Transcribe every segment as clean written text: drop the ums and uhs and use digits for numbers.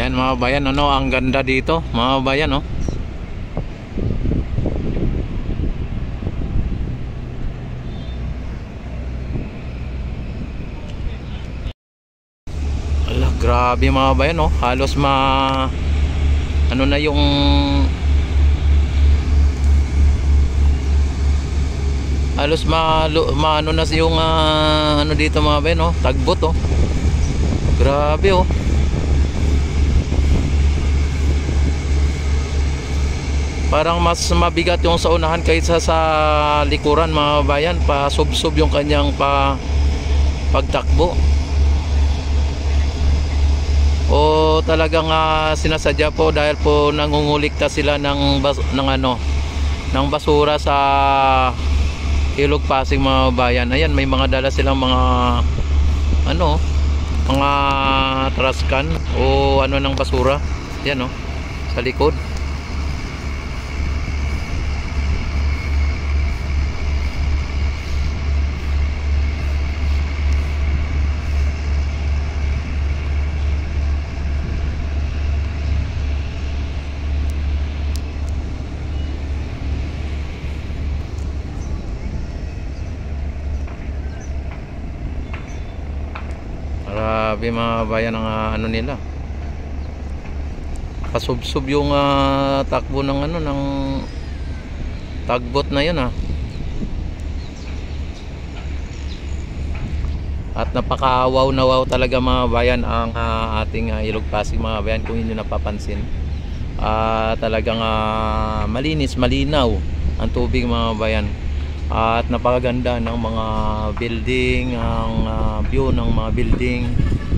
Ayan mga bayan, ano, ang ganda dito mga bayan, oh. Ala, grabe mga bayan, oh. Halos ano na yung ano na yung ano dito mga bayan, oh. Tagbot, oh. Grabe, oh. Parang mas mabigat yung sa unahan kaysa sa likuran mga bayan. Pasubsob yung kanyang pagtakbo. O talagang sinasadya po dahil po nangungulikta sila ng basura sa Ilog Pasig mga bayan. Ayan, may mga dala silang mga mga trash can o ano ng basura. Yan, oh, sa likod. Grabe mga bayan ang ano nila. Pasubsob yung takbo ng ng tagbot na yun, ah. At napaka-wow na wow talaga mga bayan ang ating Ilog Pasig mga bayan, kung inyo napapansin. Talagang malinis, malinaw ang tubig mga bayan. At napakaganda ng mga building, ang view ng mga building.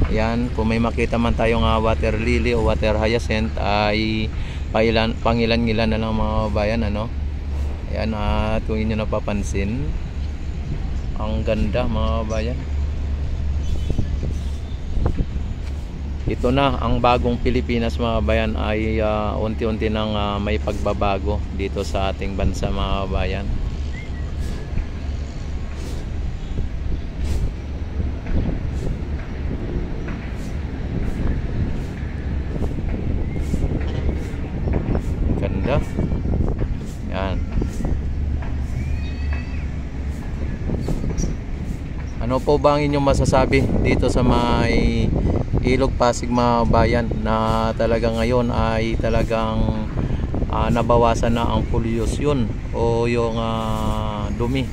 Ayan, kung may makita man tayong water lily o water hyacinth ay pangilan-ngilan na lang mga bayan, ano. Ayan, at kung inyo napapansin, ang ganda mga bayan. Ito na ang bagong Pilipinas mga bayan, ay unti-unti nang may pagbabago dito sa ating bansa mga bayan. Ganda. Yan. Ano po ba ang inyong masasabi dito sa may Ilog Pasig mga bayan, na talaga ngayon ay talagang nabawasan na ang pollution o yung dumi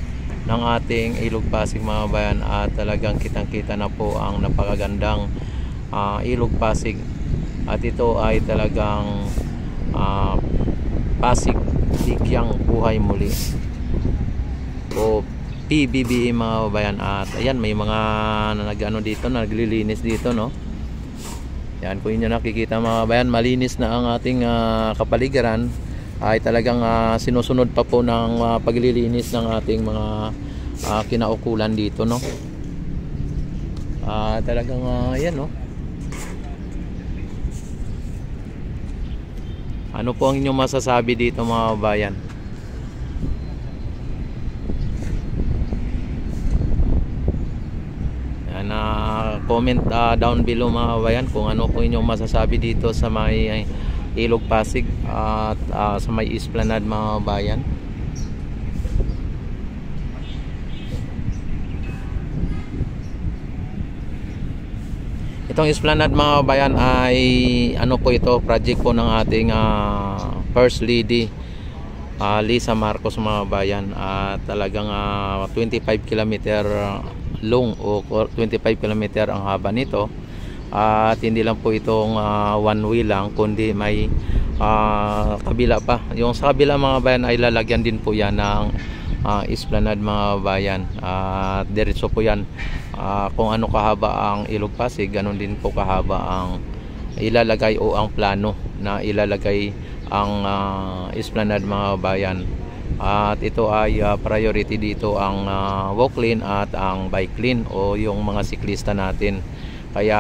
ng ating Ilog Pasig mga bayan, at talagang kitang-kita na po ang napakagandang Ilog Pasig, at ito ay talagang Pasig Bigyang Buhay Muli o PBBM mga bayan. At ayan, may mga dito, naglilinis dito, no. Yan, kung inyo nakikita mga bayan, malinis na ang ating kapaligiran. Ay talagang sinusunod pa po ng paglilinis ng ating mga kinaukulan dito, no. Talagang ayan, no. Ano po ang inyong masasabi dito mga bayan? Yan, comment down below mga bayan kung ano po inyong masasabi dito sa may Ilog Pasig at sa may Esplanade mga bayan. Itong Esplanade mga bayan ay ano po ito, project po ng ating First Lady Lisa Marcos mga bayan. Talagang 25 km long o 25 km ang haba nito. At hindi lang po itong one way lang, kundi may kabila pa. Yung sa kabila mga bayan ay lalagyan din po yan ng Esplanade mga bayan. Diretso po yan. Kung ano kahaba ang Ilog Pasig, ganun din po kahaba ang ilalagay o ang plano na ilalagay ang Esplanade mga bayan. At ito ay priority dito ang walk lane at ang bike lane o yung mga siklista natin. Kaya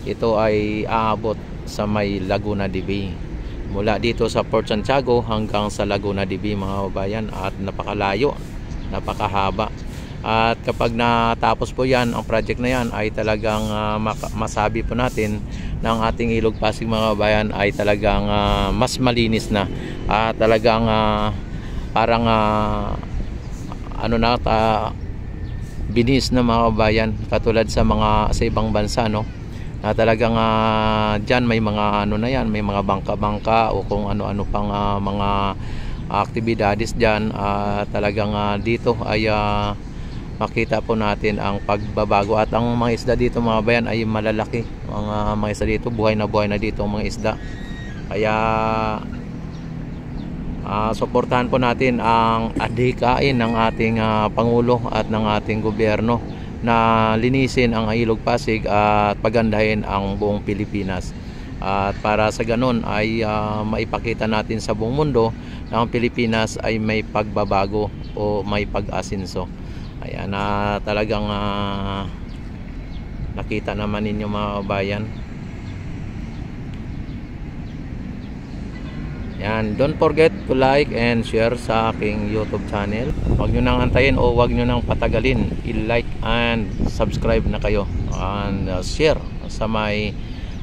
ito ay aabot sa may Laguna de Bay, mula dito sa Port Santiago hanggang sa Laguna de Bay mga bayan. At napakalayo, napakahaba. At kapag natapos po yan, ang project na yan, ay talagang masabi po natin ng ating Ilog Pasig mga kabayan ay talagang mas malinis na, talagang parang ano na, binis na mga kabayan, katulad sa ibang bansa, no, na talagang dyan may mga ano na yan, may mga bangka-bangka o kung ano-ano pang mga aktibidades dyan. Talagang dito ay makita po natin ang pagbabago, at ang mga isda dito mga bayan ay malalaki. Mga isda dito, buhay na dito ang mga isda. Kaya suportahan po natin ang adhikain ng ating Pangulo at ng ating gobyerno na linisin ang Ilog Pasig at pagandahin ang buong Pilipinas. At para sa ganun ay maipakita natin sa buong mundo na ang Pilipinas ay may pagbabago o may pag-asinso. Ayan, talagang nakita naman ninyo mga kabayan. Yan, don't forget to like and share sa aking YouTube channel. Huwag nyo nang antayin o huwag nyo nang patagalin. I-like and subscribe na kayo and share sa may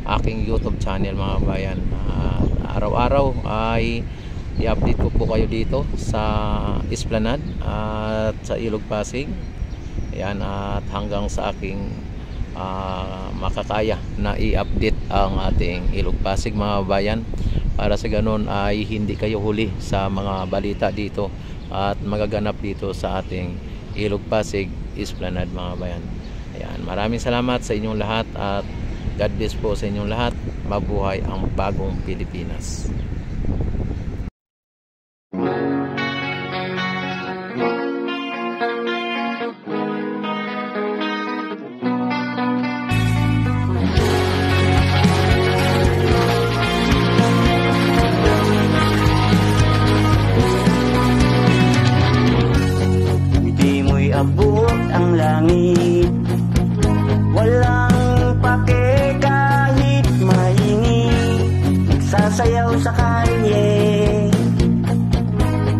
aking YouTube channel mga kabayan. Araw-araw ay i-update ko po kayo dito sa Esplanade at sa Ilog Pasig. Ayan, at hanggang sa aking makakaya na i-update ang ating Ilog Pasig mga kabayan, para sa ganun ay hindi kayo huli sa mga balita dito at magaganap dito sa ating Ilog Pasig Esplanade mga kabayan. Ayan, maraming salamat sa inyong lahat at God bless po sa inyong lahat. Mabuhay ang bagong Pilipinas. Abot ang langit, walang pake kahit mainit, nagsasayaw sa kalye,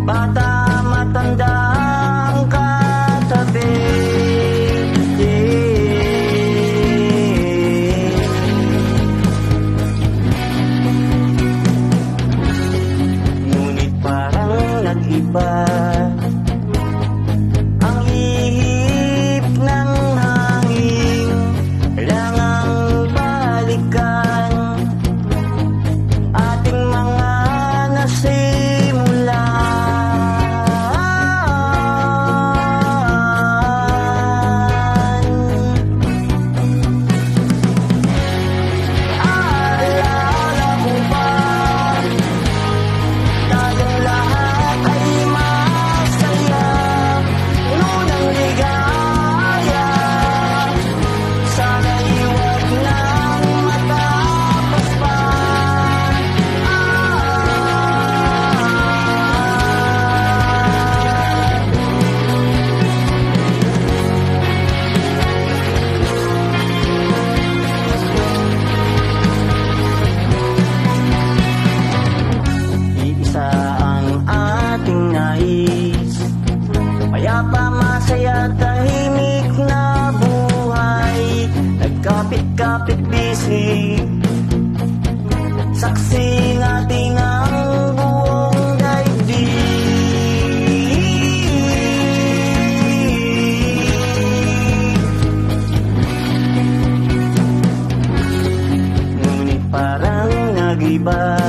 bata matanda ang katabi. Ngunit parang nag-iba masaya, tahimik na buhay, nagkapit-kapit bisig, saksi natin ang buong daigdig. Ngunit parang nag-iba